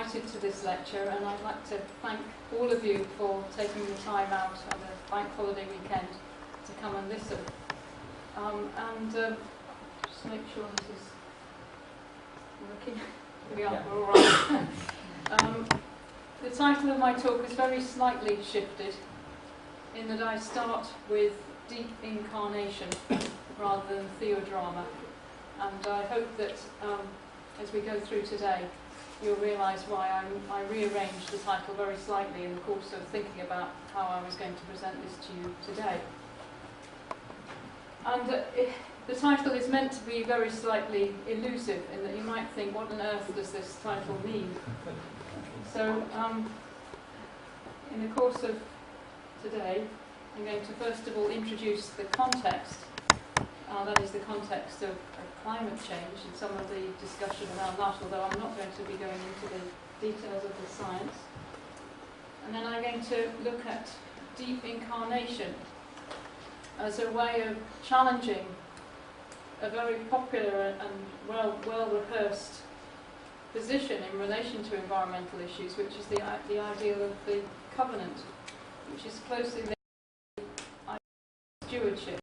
invited to this lecture, and I'd like to thank all of you for taking the time out on the bank holiday weekend to come and listen. Just make sure this is working. We are, we're all right. The title of my talk is very slightly shifted in that I start with deep incarnation rather than theodrama. And I hope that as we go through today, you'll realise why I rearranged the title very slightly in the course of thinking about how I was going to present this to you today. And the title is meant to be very slightly elusive in that you might think, what on earth does this title mean? So, in the course of today, I'm going to first of all introduce the context. That is the context of climate change and some of the discussion around that, although I'm not going to be going into the details of the science. And then I'm going to look at deep incarnation as a way of challenging a very popular and well-rehearsed position in relation to environmental issues, which is the ideal of the covenant, which is closely linked to stewardship.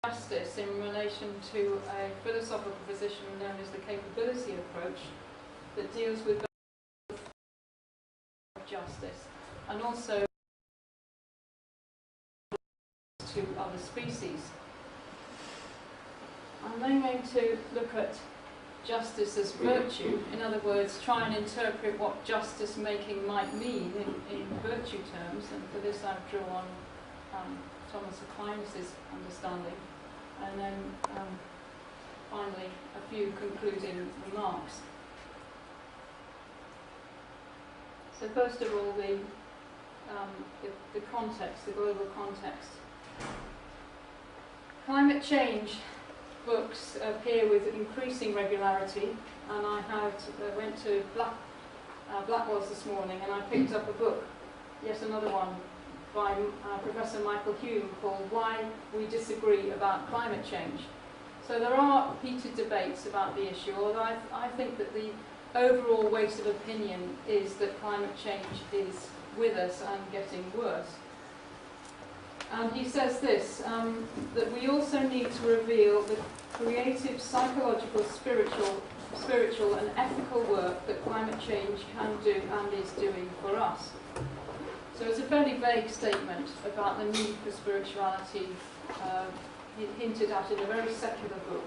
Justice in relation to a philosophical position known as the capability approach that deals with justice and also to other species. I'm then going to look at justice as virtue, in other words, try and interpret what justice making might mean in virtue terms, and for this I've drawn Thomas Aquinas' understanding. And then finally a few concluding remarks. So first of all, the context, the global context. Climate change books appear with increasing regularity, and I went to Blackwell's this morning and I picked up a book, yet another one, by Professor Michael Hume called Why We Disagree About Climate Change. So there are heated debates about the issue, although I think that the overall weight of opinion is that climate change is with us and getting worse. And he says this, that we also need to reveal the creative, psychological, spiritual and ethical work that climate change can do and is doing for us. So it's a fairly vague statement about the need for spirituality, hinted at in a very secular book.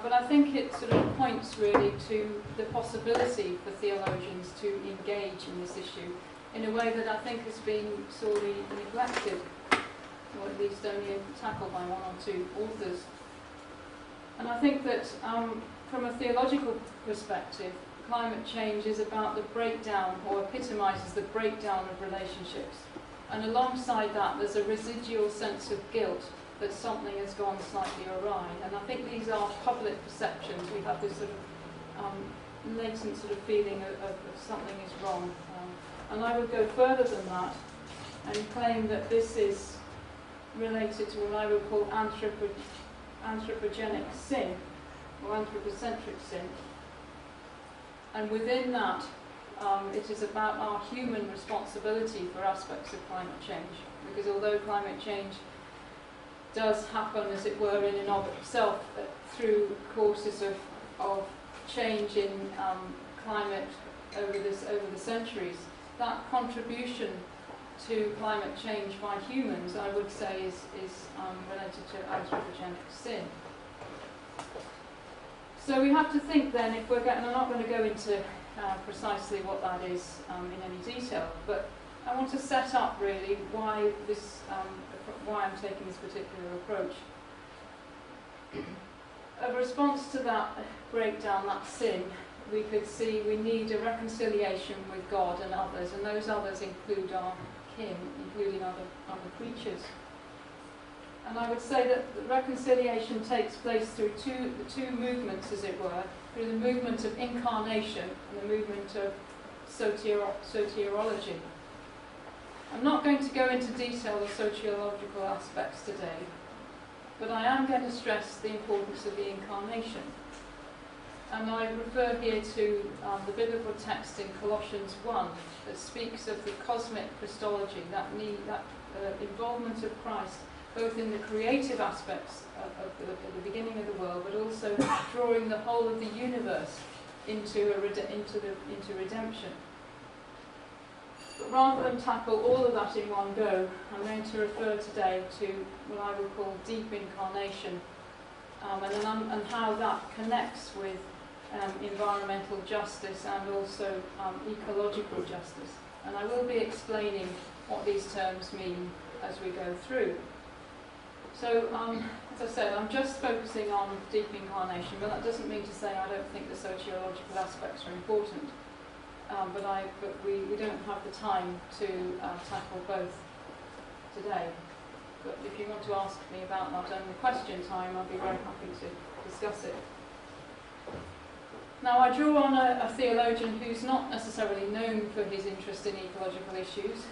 But I think it sort of points really to the possibility for theologians to engage in this issue in a way that I think has been sorely neglected, or at least only tackled by one or two authors. And I think that from a theological perspective, climate change is about the breakdown, or epitomises the breakdown of relationships. And alongside that, there's a residual sense of guilt that something has gone slightly awry. And I think these are public perceptions. We have this sort of latent sort of feeling of something is wrong. And I would go further than that and claim that this is related to what I would call anthropogenic sin, or anthropocentric sin. And within that, it is about our human responsibility for aspects of climate change. Because although climate change does happen, as it were, in and of itself through courses of change in climate over the centuries, that contribution to climate change by humans, I would say, is related to anthropogenic sin. So we have to think then, if we're going, and I'm not going to go into precisely what that is in any detail, but I want to set up really why I'm taking this particular approach. A response to that breakdown, that sin, we could see we need a reconciliation with God and others, and those others include our kin, including other creatures. And I would say that the reconciliation takes place through the two movements, as it were, through the movement of incarnation and the movement of soteriology. I'm not going to go into detail of sociological aspects today, but I am going to stress the importance of the incarnation. And I refer here to the biblical text in Colossians 1 that speaks of the cosmic Christology, that involvement of Christ, both in the creative aspects of the beginning of the world, but also drawing the whole of the universe into redemption. But rather than tackle all of that in one go, I'm going to refer today to what I would call deep incarnation, and how that connects with environmental justice and also ecological justice. And I will be explaining what these terms mean as we go through. So, as I said, I'm just focusing on deep incarnation, but that doesn't mean to say I don't think the sociological aspects are important. But we don't have the time to tackle both today. But if you want to ask me about that in the question time, I'll be very happy to discuss it. Now, I draw on a theologian who's not necessarily known for his interest in ecological issues,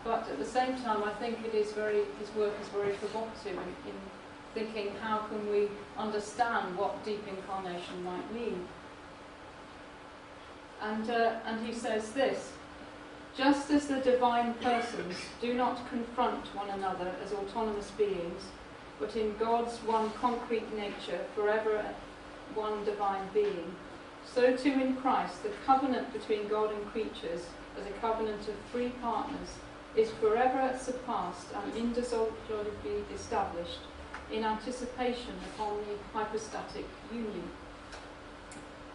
but at the same time, I think his work is very provocative in thinking how can we understand what deep incarnation might mean. And he says this: just as the divine persons do not confront one another as autonomous beings, but in God's one concrete nature, forever one divine being, so too in Christ the covenant between God and creatures, as a covenant of free partners, is forever surpassed and indissolubly established in anticipation upon the hypostatic union.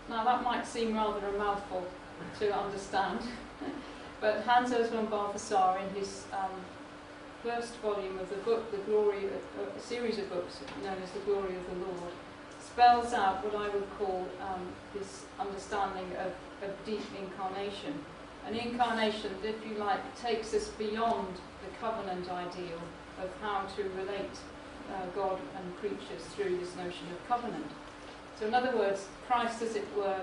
Now that might seem rather a mouthful to understand, but Hans Urs Balthasar, in his first volume of the book, a series of books known as The Glory of the Lord, spells out what I would call this understanding of deep incarnation. An incarnation that, if you like, takes us beyond the covenant ideal of how to relate God and creatures through this notion of covenant. So in other words, Christ, as it were,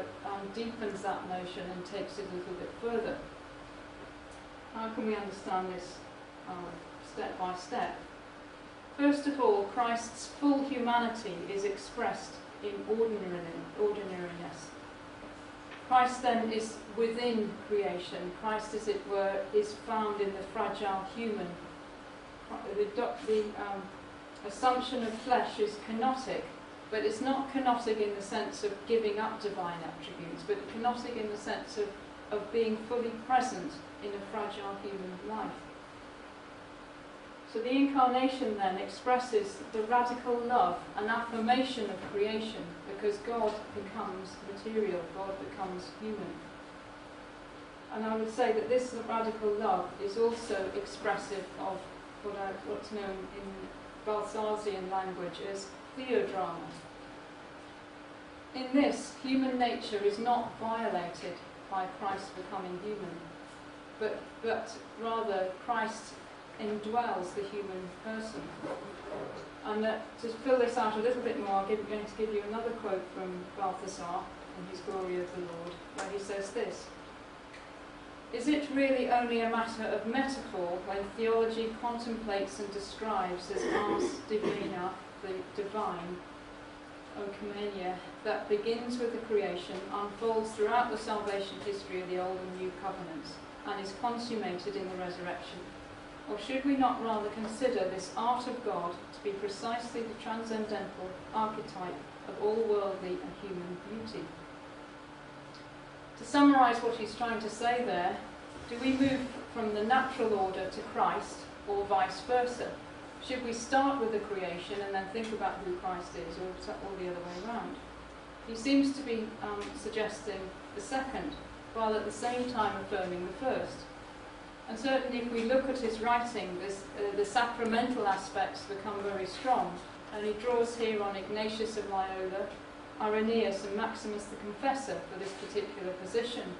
deepens that notion and takes it a little bit further. How can we understand this step by step? First of all, Christ's full humanity is expressed in ordinariness. Christ then is within creation. Christ, as it were, is found in the fragile human. The assumption of flesh is kenotic, but it's not kenotic in the sense of giving up divine attributes, but kenotic in the sense of being fully present in a fragile human life. So the incarnation then expresses the radical love and affirmation of creation, because God becomes material, God becomes human. And I would say that this radical love is also expressive of what's known in Balthasarian language as theodrama. In this, human nature is not violated by Christ becoming human, but rather Christ indwells the human person. And to fill this out a little bit more, I'm going to give you another quote from Balthasar in his Glory of the Lord, where he says this: "Is it really only a matter of metaphor when theology contemplates and describes as ars divina, the divine, oikoumenia, that begins with the creation, unfolds throughout the salvation history of the Old and New Covenants, and is consummated in the resurrection? Or should we not rather consider this art of God to be precisely the transcendental archetype of all worldly and human beauty?" To summarise what he's trying to say there, do we move from the natural order to Christ, or vice versa? Should we start with the creation and then think about who Christ is, or the other way around? He seems to be suggesting the second, while at the same time affirming the first. And certainly if we look at his writing, the sacramental aspects become very strong, and he draws here on Ignatius of Loyola, Irenaeus and Maximus the Confessor for this particular position,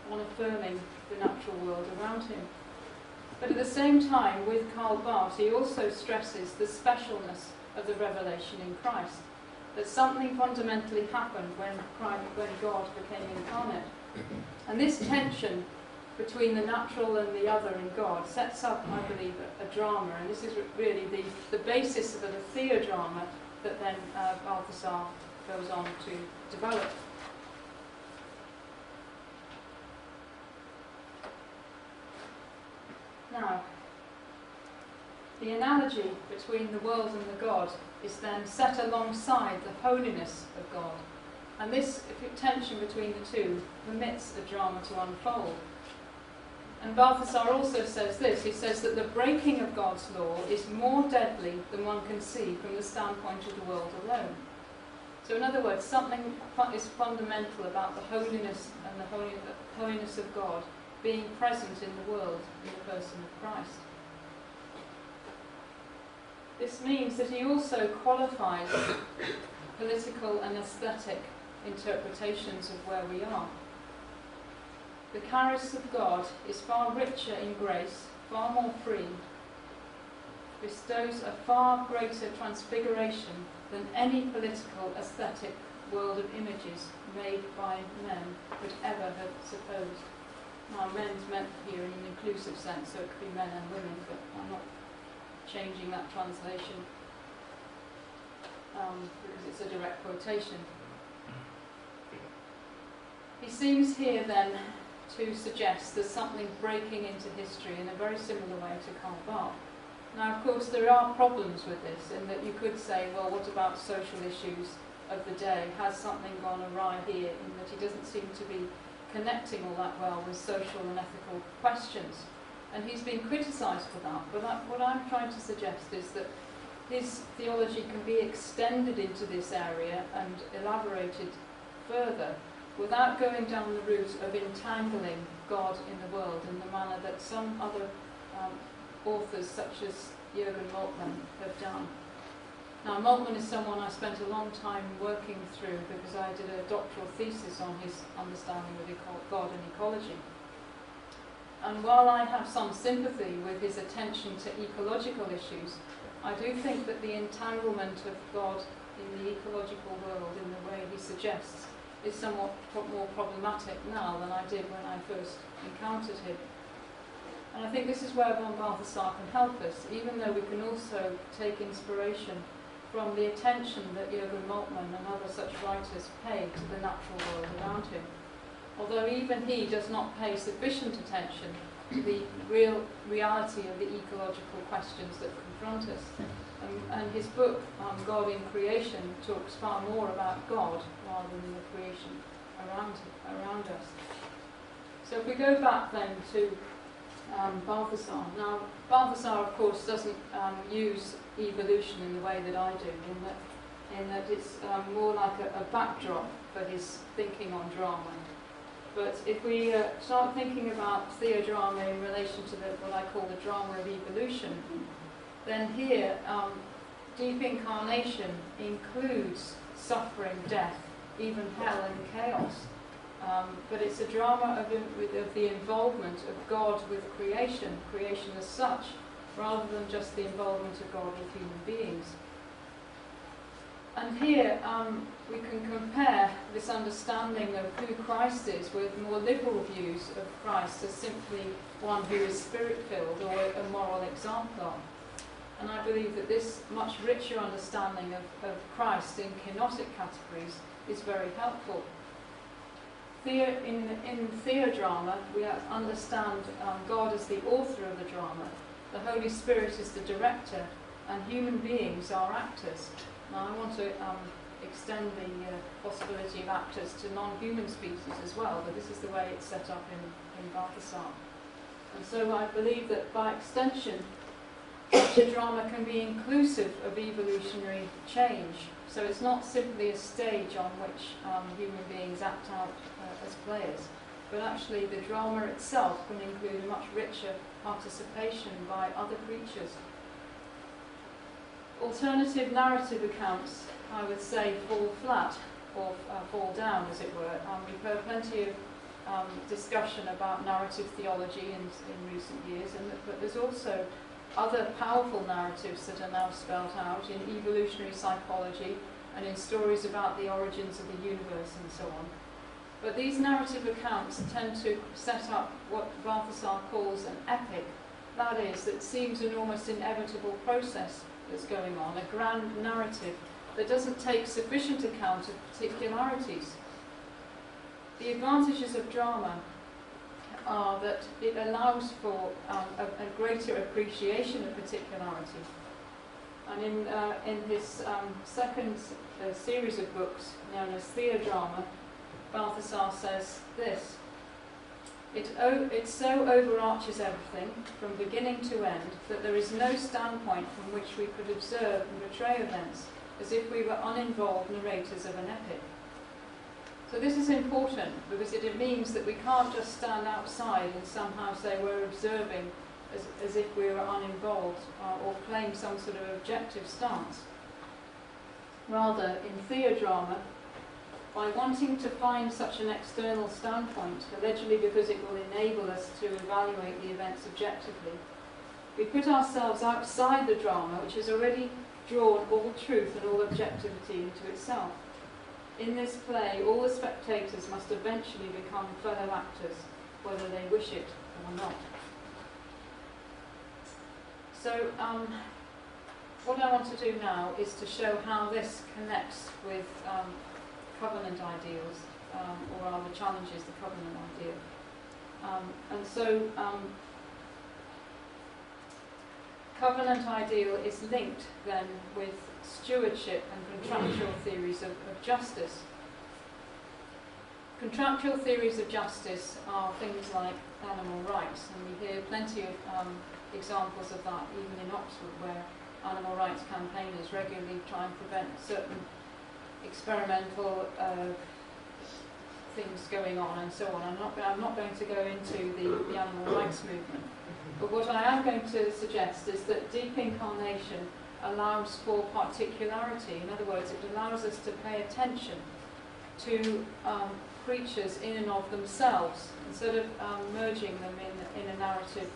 on affirming the natural world around him. But at the same time, with Karl Barth, he also stresses the specialness of the revelation in Christ, that something fundamentally happened when God became incarnate. And this tension between the natural and the other in God sets up, I believe, a drama, and this is really the basis of the theodrama that then Balthasar goes on to develop. Now, the analogy between the world and the God is then set alongside the holiness of God. And this tension between the two permits the drama to unfold. And Balthasar also says this, he says that the breaking of God's law is more deadly than one can see from the standpoint of the world alone. So in other words, something is fundamental about the holiness and the holiness of God being present in the world in the person of Christ. This means that he also qualifies political and aesthetic interpretations of where we are. The charis of God is far richer in grace, far more free, bestows a far greater transfiguration than any political, aesthetic world of images made by men would ever have supposed. Now, men's meant here in an inclusive sense, so it could be men and women, but I'm not changing that translation because it's a direct quotation. He seems here then to suggest there's something breaking into history in a very similar way to Karl Barth. Now, of course, there are problems with this, in that you could say, well, what about social issues of the day? Has something gone awry here, in that he doesn't seem to be connecting all that well with social and ethical questions? And he's been criticised for that, but what I'm trying to suggest is that his theology can be extended into this area and elaborated further without going down the route of entangling God in the world in the manner that some other authors, such as Jürgen Moltmann, have done. Now, Moltmann is someone I spent a long time working through because I did a doctoral thesis on his understanding of God and ecology. And while I have some sympathy with his attention to ecological issues, I do think that the entanglement of God in the ecological world in the way he suggests is somewhat more problematic now than I did when I first encountered him. And I think this is where von Balthasar can help us, even though we can also take inspiration from the attention that Jürgen Moltmann and other such writers pay to the natural world around him. Although even he does not pay sufficient attention to the real reality of the ecological questions that confront us. And his book, God in Creation, talks far more about God rather than the creation around us. So if we go back then to Balthasar. Now, Balthasar, of course, doesn't use evolution in the way that I do, in that it's more like a backdrop for his thinking on drama. But if we start thinking about theodrama in relation to what I call the drama of evolution, then here, deep incarnation includes suffering, death, even hell and chaos. But it's a drama of the involvement of God with creation as such, rather than just the involvement of God with human beings. And here we can compare this understanding of who Christ is with more liberal views of Christ as simply one who is spirit-filled or a moral exemplar. And I believe that this much richer understanding of Christ in kenotic categories is very helpful. In theodrama, we understand God as the author of the drama, the Holy Spirit is the director, and human beings are actors. Now, I want to extend the possibility of actors to non-human species as well, but this is the way it's set up in Balthasar. And so I believe that by extension, such a drama can be inclusive of evolutionary change. So it's not simply a stage on which human beings act out as players, but actually the drama itself can include a much richer participation by other creatures. Alternative narrative accounts, I would say, fall flat, or fall down, as it were. We've heard plenty of discussion about narrative theology in recent years, but there's also other powerful narratives that are now spelled out in evolutionary psychology and in stories about the origins of the universe and so on. But these narrative accounts tend to set up what Balthasar calls an epic. That is, that seems an almost inevitable process that's going on, a grand narrative that doesn't take sufficient account of particularities. The advantages of drama are that it allows for a greater appreciation of particularity. And in his second series of books, known as Theodrama, Balthasar says this: It so overarches everything, from beginning to end, that there is no standpoint from which we could observe and portray events as if we were uninvolved narrators of an epic. So this is important because it means that we can't just stand outside and somehow say we're observing as if we were uninvolved or claim some sort of objective stance. Rather, in Theodrama, by wanting to find such an external standpoint, allegedly because it will enable us to evaluate the events objectively, we put ourselves outside the drama, which has already drawn all truth and all objectivity into itself. In this play, all the spectators must eventually become fellow actors, whether they wish it or not. So, what I want to do now is to show how this connects with covenant ideals, or are the challenges the covenant ideal. Covenant ideal is linked then with stewardship and contractual theories of justice. Contractual theories of justice are things like animal rights, and we hear plenty of examples of that even in Oxford, where animal rights campaigners regularly try and prevent certain experimental things going on and so on. I'm not going to go into the animal rights movement, but what I am going to suggest is that deep incarnation allows for particularity. In other words, it allows us to pay attention to creatures in and of themselves, instead of merging them in a narrative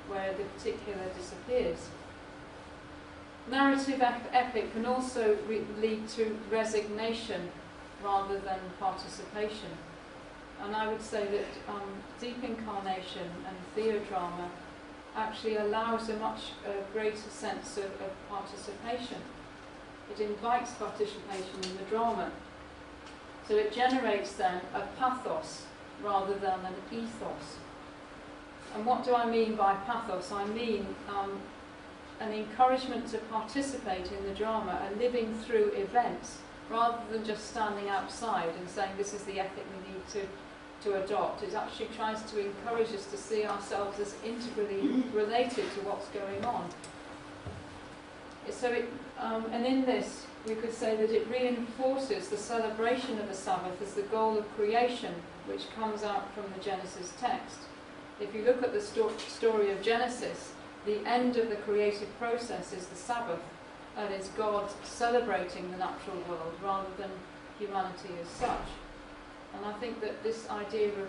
where the particular disappears. Narrative epic can also lead to resignation rather than participation. And I would say that deep incarnation and theodrama actually allows a much greater sense of participation. It invites participation in the drama. So it generates then a pathos rather than an ethos. And what do I mean by pathos? I mean an encouragement to participate in the drama and living through events rather than just standing outside and saying this is the ethic we need to adopt. It actually tries to encourage us to see ourselves as integrally related to what's going on. So and in this we could say that it reinforces the celebration of the Sabbath as the goal of creation, which comes out from the Genesis text. If you look at the story of Genesis, the end of the creative process is the Sabbath, and is God celebrating the natural world rather than humanity as such. And I think that this idea of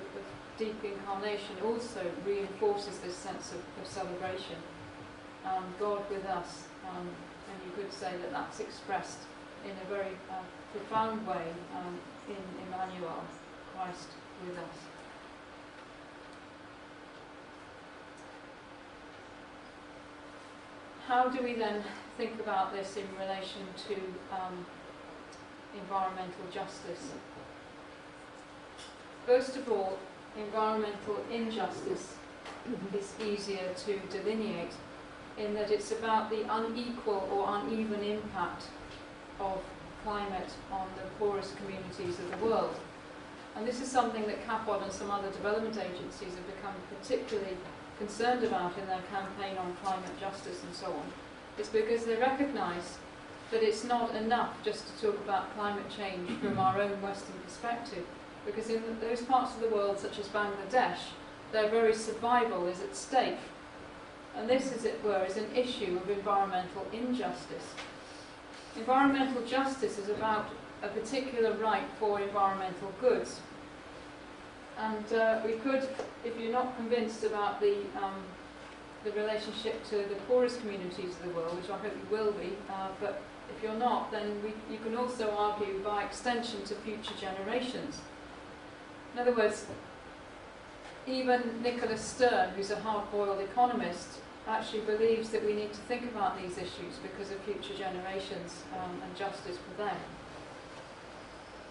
deep incarnation also reinforces this sense of celebration. God with us, and you could say that that's expressed in a very profound way in Emmanuel, Christ with us. How do we then think about this in relation to environmental justice? First of all, environmental injustice is easier to delineate in that it's about the unequal or uneven impact of climate on the poorest communities of the world. And this is something that CAPOD and some other development agencies have become particularly concerned about in their campaign on climate justice and so on. It's because they recognise that it's not enough just to talk about climate change from our own Western perspective, because in those parts of the world, such as Bangladesh, their very survival is at stake. And this, as it were, is an issue of environmental injustice. Environmental justice is about a particular right for environmental goods. And we could, if you're not convinced about the relationship to the poorest communities of the world, which I hope you will be, but if you're not, then you can also argue by extension to future generations. In other words, even Nicholas Stern, who's a hard-boiled economist, actually believes that we need to think about these issues because of future generations and justice for them.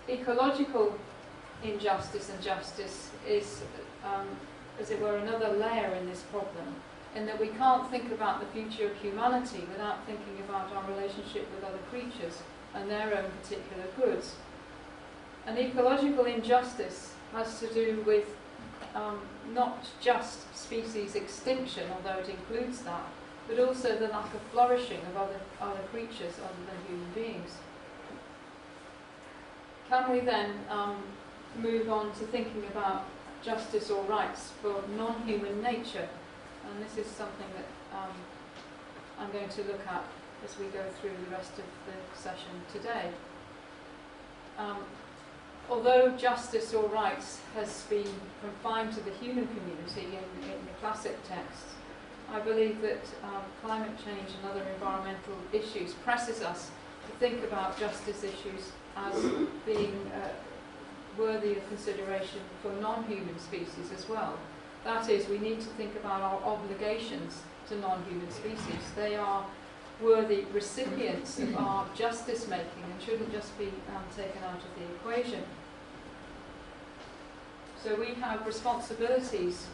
Ecological injustice and justice is as it were, another layer in this problem, in that we can't think about the future of humanity without thinking about our relationship with other creatures and their own particular goods. And ecological injustice has to do with not just species extinction, although it includes that, but also the lack of flourishing of other creatures other than human beings. Can we then move on to thinking about justice or rights for non-human nature? And this is something that I'm going to look at as we go through the rest of the session today. Although justice or rights has been confined to the human community in the classic texts, I believe that climate change and other environmental issues presses us to think about justice issues as being worthy of consideration for non-human species as well. That is, we need to think about our obligations to non-human species. They are worthy recipients of our justice making and shouldn't just be taken out of the equation. So we have responsibilities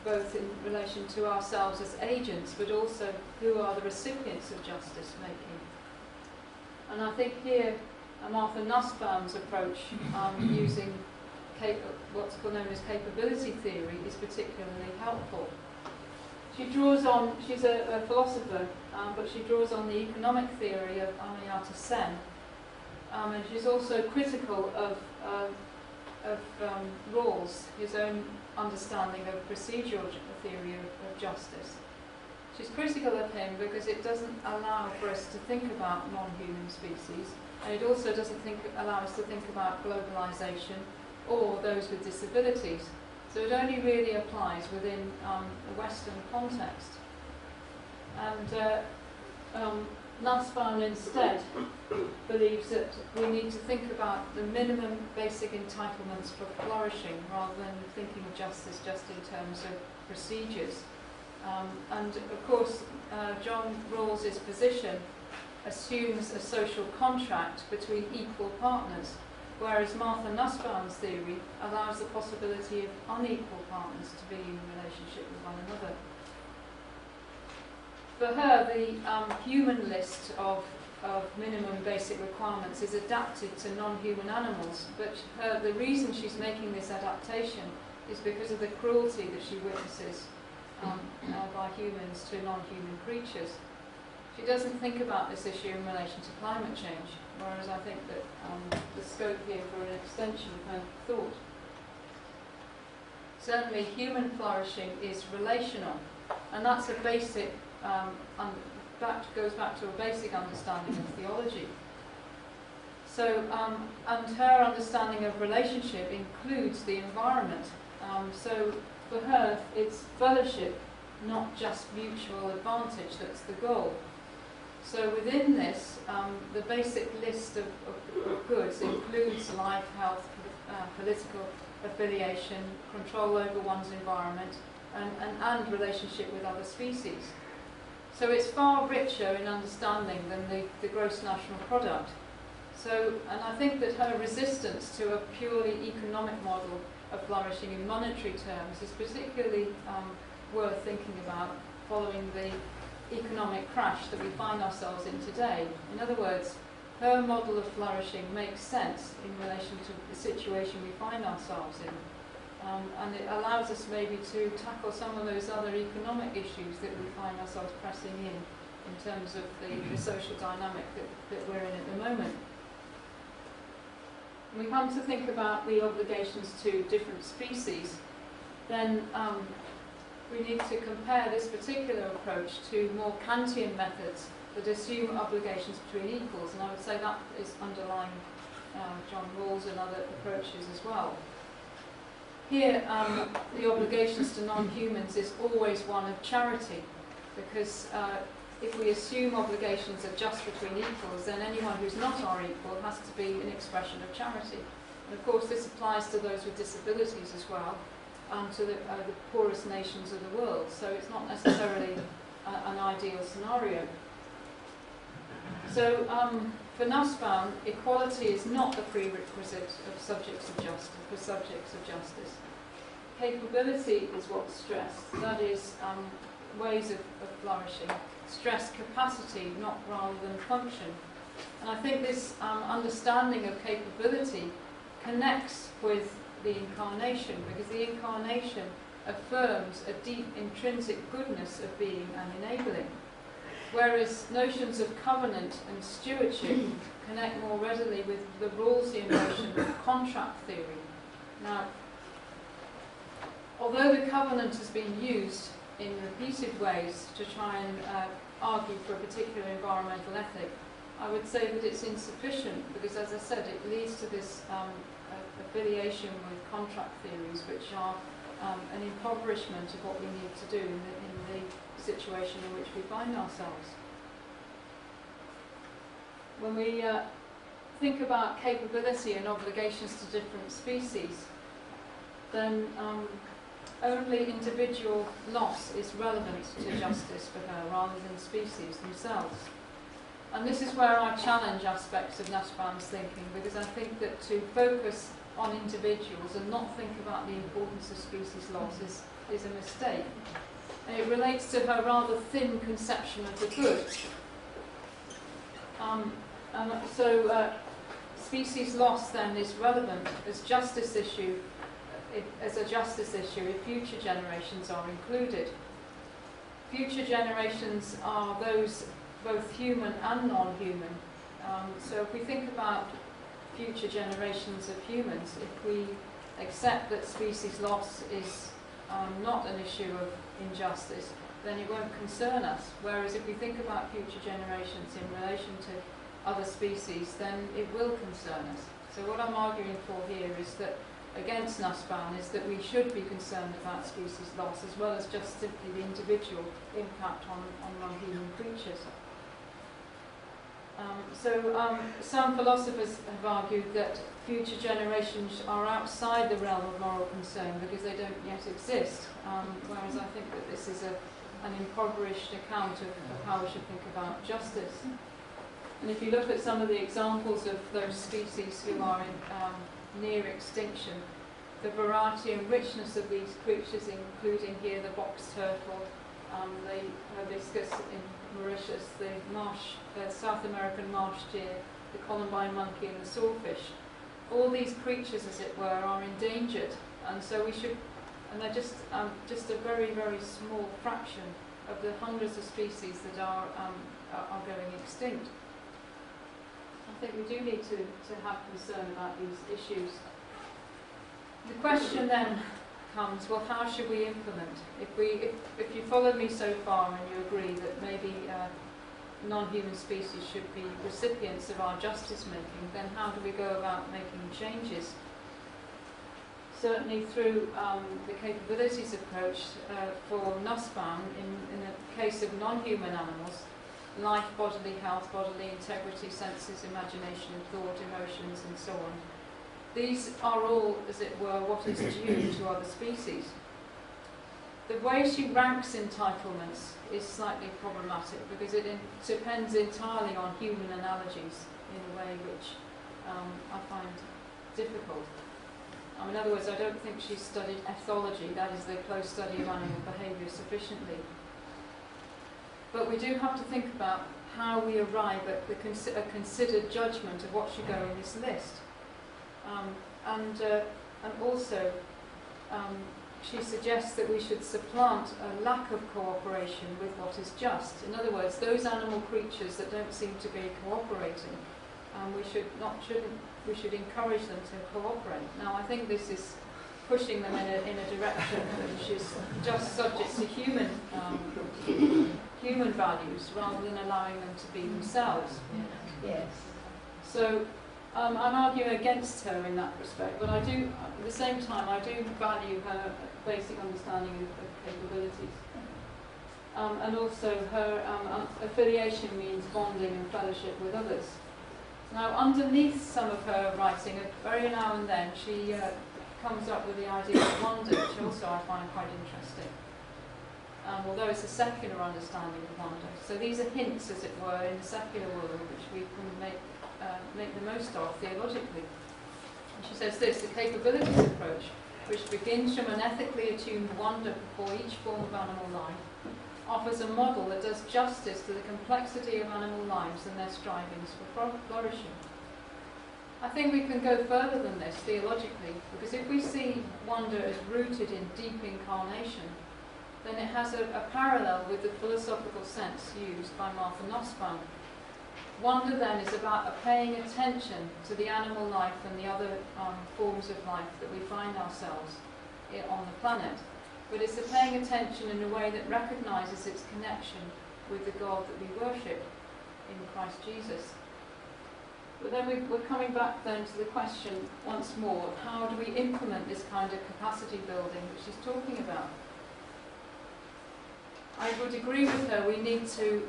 both in relation to ourselves as agents, but also who are the recipients of justice making. And I think here Martha Nussbaum's approach using what's known as capability theory is particularly helpful. She draws on, she's a philosopher, but she draws on the economic theory of Amartya Sen, and she's also critical of Rawls, his own understanding of procedural theory of justice. She's critical of him because it doesn't allow for us to think about non-human species, and it also doesn't allow us to think about globalization or those with disabilities. So it only really applies within a Western context. And Nussbaum instead believes that we need to think about the minimum basic entitlements for flourishing rather than thinking of justice just in terms of procedures. And of course, John Rawls's position assumes a social contract between equal partners, whereas Martha Nussbaum's theory allows the possibility of unequal partners to be in relationship with one another. For her, the human list of minimum basic requirements is adapted to non-human animals, but the reason she's making this adaptation is because of the cruelty that she witnesses by humans to non-human creatures. She doesn't think about this issue in relation to climate change, whereas I think that the scope here for an extension of her thought. Certainly human flourishing is relational, and that's a basic, that goes back to a basic understanding of theology. So, and her understanding of relationship includes the environment. So for her, it's fellowship, not just mutual advantage, that's the goal. So within this, the basic list of goods includes life, health, political affiliation, control over one's environment, and relationship with other species. So it's far richer in understanding than the gross national product. So, and I think that her resistance to a purely economic model of flourishing in monetary terms is particularly worth thinking about following the economic crash that we find ourselves in today. In other words, her model of flourishing makes sense in relation to the situation we find ourselves in. And it allows us maybe to tackle some of those other economic issues that we find ourselves pressing in terms of the social dynamic that we're in at the moment. When we come to think about the obligations to different species, then we need to compare this particular approach to more Kantian methods that assume obligations between equals, and I would say that is underlying John Rawls and other approaches as well. Here, the obligations to non-humans is always one of charity, because if we assume obligations are just between equals, then anyone who's not our equal has to be an expression of charity. And of course this applies to those with disabilities as well, to the poorest nations of the world, so it's not necessarily an ideal scenario. So for Nussbaum, equality is not a prerequisite of subjects of justice, for subjects of justice. capability is what's stressed. That is ways of flourishing. Stress capacity, not rather than function. And I think this understanding of capability connects with the incarnation, because the incarnation affirms a deep intrinsic goodness of being and enabling. Whereas notions of covenant and stewardship connect more readily with the Rawlsian notion of contract theory. Now, although the covenant has been used in repeated ways to try and argue for a particular environmental ethic, I would say that it's insufficient, because, as I said, it leads to this affiliation with contract theories, which are an impoverishment of what we need to do in the situation in which we find ourselves. When we think about capability and obligations to different species, then only individual loss is relevant to justice for her, rather than species themselves. And this is where I challenge aspects of Nussbaum's thinking, because I think that to focus on individuals and not think about the importance of species loss is a mistake. And it relates to her rather thin conception of the good. Species loss then is relevant as justice issue, as a justice issue if future generations are included. Future generations are those both human and non-human. So if we think about future generations of humans, if we accept that species loss is not an issue of injustice, then it won't concern us. Whereas if we think about future generations in relation to other species, then it will concern us. So what I'm arguing for here is that, against Nussbaum, is that we should be concerned about species loss, as well as just simply the individual impact on non-human creatures. Some philosophers have argued that future generations are outside the realm of moral concern because they don't yet exist, whereas I think that this is an impoverished account of how we should think about justice. And if you look at some of the examples of those species who are in near extinction, the variety and richness of these creatures, including here the box turtle, the hibiscus in Mauritius, the South American marsh deer, the columbine monkey and the swordfish. All these creatures, as it were, are endangered, and so we should, and they're just a very, very small fraction of the hundreds of species that are going extinct. I think we do need to have concern about these issues. The question then comes, well, how should we implement? If you followed me so far and you agree that maybe non-human species should be recipients of our justice making, then how do we go about making changes? Certainly through the capabilities approach for Nussbaum, in the case of non-human animals, life, bodily health, bodily integrity, senses, imagination, thought, emotions, and so on. These are all, as it were, what is due to other species. The way she ranks entitlements is slightly problematic because it depends entirely on human analogies in a way which I find difficult. In other words, I don't think she's studied ethology, that is the close study of animal behaviour, sufficiently. But we do have to think about how we arrive at a considered judgment of what should go in this list. And also, she suggests that we should supplant a lack of cooperation with what is just. In other words, those animal creatures that don't seem to be cooperating, we should encourage them to cooperate. Now, I think this is pushing them in a direction which is just subject to human values rather than allowing them to be themselves. Yes. So I'm arguing against her in that respect, but I do, at the same time, I do value her basic understanding of capabilities. And also her affiliation means bonding and fellowship with others. Now, underneath some of her writing, very now and then, she comes up with the idea of wonder, which also I find quite interesting. Although it's a secular understanding of wonder. So these are hints, as it were, in the secular world, which we can make the most of theologically. And she says this: the capabilities approach which begins from an ethically attuned wonder before each form of animal life, offers a model that does justice to the complexity of animal lives and their strivings for flourishing. I think we can go further than this theologically, because if we see wonder as rooted in deep incarnation, then it has a parallel with the philosophical sense used by Martha Nussbaum. Wonder then is about paying attention to the animal life and the other forms of life that we find ourselves on the planet. But it's a paying attention in a way that recognises its connection with the God that we worship in Christ Jesus. But then we're coming back then to the question once more of how do we implement this kind of capacity building that she's talking about. I would agree with her, we need to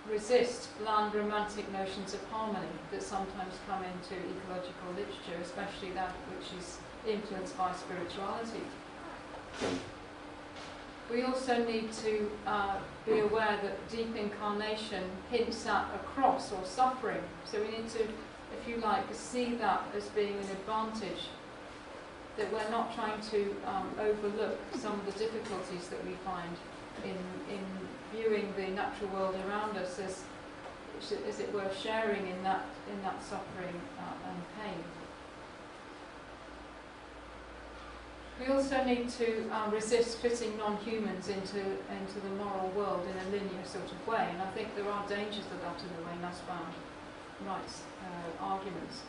resist bland romantic notions of harmony that sometimes come into ecological literature, especially that which is influenced by spirituality. We also need to be aware that deep incarnation hints at a cross or suffering. So we need to, if you like, see that as being an advantage, that we're not trying to overlook some of the difficulties that we find in viewing the natural world around us as it were, sharing in that suffering and pain. We also need to resist fitting non-humans into the moral world in a linear sort of way, and I think there are dangers of that in the way Nussbaum writes arguments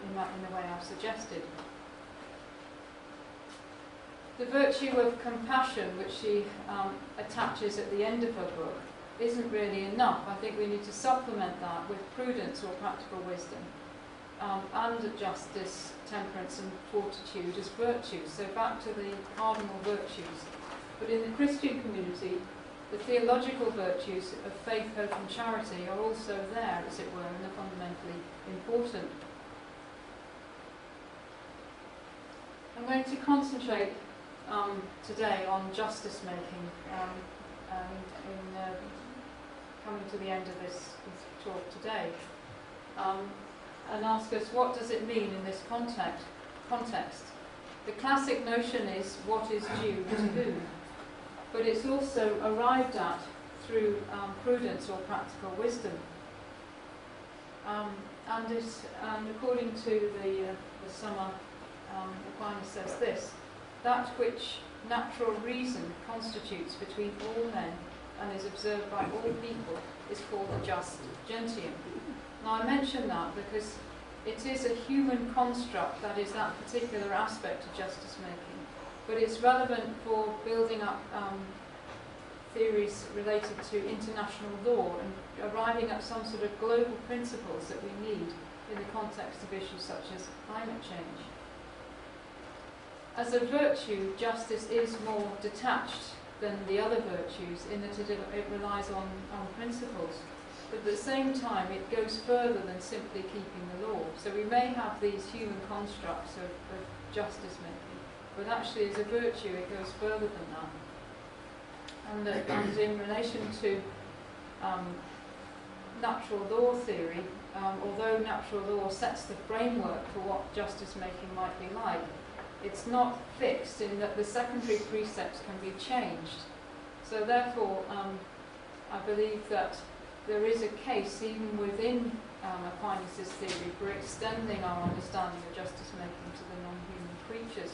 in the way I've suggested. The virtue of compassion, which she attaches at the end of her book, isn't really enough. I think we need to supplement that with prudence or practical wisdom, and justice, temperance and fortitude as virtues. So back to the cardinal virtues. But in the Christian community, the theological virtues of faith, hope and charity are also there, as it were, and are fundamentally important. I'm going to concentrate today on justice making in coming to the end of this talk today, and ask us, what does it mean in this context? The classic notion is what is due to who, but it's also arrived at through prudence or practical wisdom. And according to the Summa, Aquinas says this: that which natural reason constitutes between all men and is observed by all people is called the just gentium. Now I mention that because it is a human construct, that is that particular aspect of justice making, but it's relevant for building up theories related to international law and arriving at some sort of global principles that we need in the context of issues such as climate change. As a virtue, justice is more detached than the other virtues in that it relies on principles. But at the same time, it goes further than simply keeping the law. So we may have these human constructs of justice making, but actually as a virtue it goes further than that. And in relation to natural law theory, although natural law sets the framework for what justice making might be like, it's not fixed in that the secondary precepts can be changed. So therefore, I believe that there is a case, even within Aquinas' theory, for extending our understanding of justice making to the non-human creatures.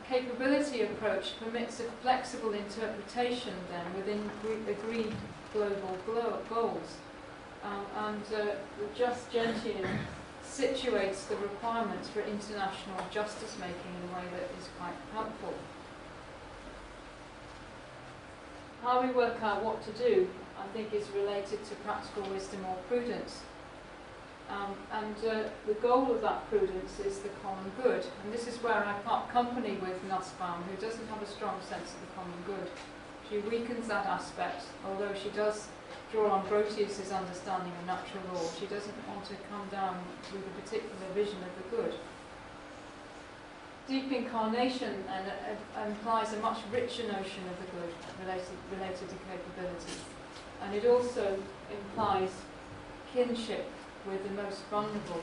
Capability approach permits a flexible interpretation then within agreed global goals. And the just gentium situates the requirements for international justice making in a way that is quite helpful. How we work out what to do, I think, is related to practical wisdom or prudence. The goal of that prudence is the common good. And this is where I part company with Nussbaum, who doesn't have a strong sense of the common good. She weakens that aspect, although she does draw on Grotius's understanding of natural law. She doesn't want to come down with a particular vision of the good. Deep incarnation implies a much richer notion of the good related to capability. And it also implies kinship with the most vulnerable,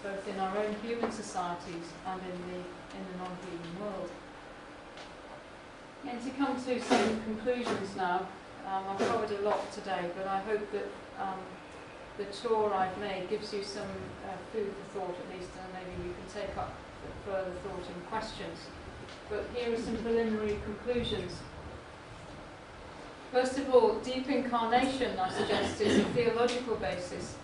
both in our own human societies and in the non-human world. And to come to some conclusions now, I've covered a lot today, but I hope that the tour I've made gives you some food for thought at least, and maybe you can take up further thought and questions. But here are some preliminary conclusions. First of all, deep incarnation, I suggest, is a theological basis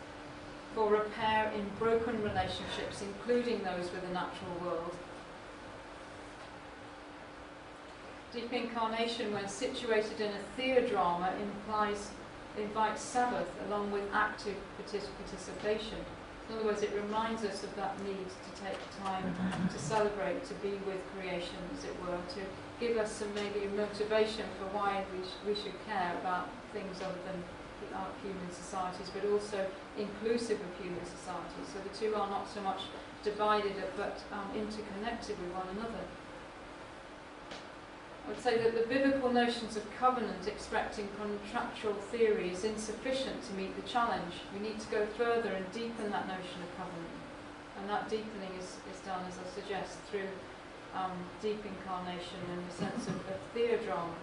for repair in broken relationships, including those with the natural world. Deep incarnation, when situated in a theodrama, invites Sabbath along with active participation. In other words, it reminds us of that need to take time to celebrate, to be with creation, as it were, to give us some maybe motivation for why we should care about things other than our human societies, but also inclusive of human societies. So the two are not so much divided but interconnected with one another. I would say that the biblical notions of covenant extracting contractual theory is insufficient to meet the challenge. We need to go further and deepen that notion of covenant. And that deepening is done, as I suggest, through deep incarnation in the sense of theodrama.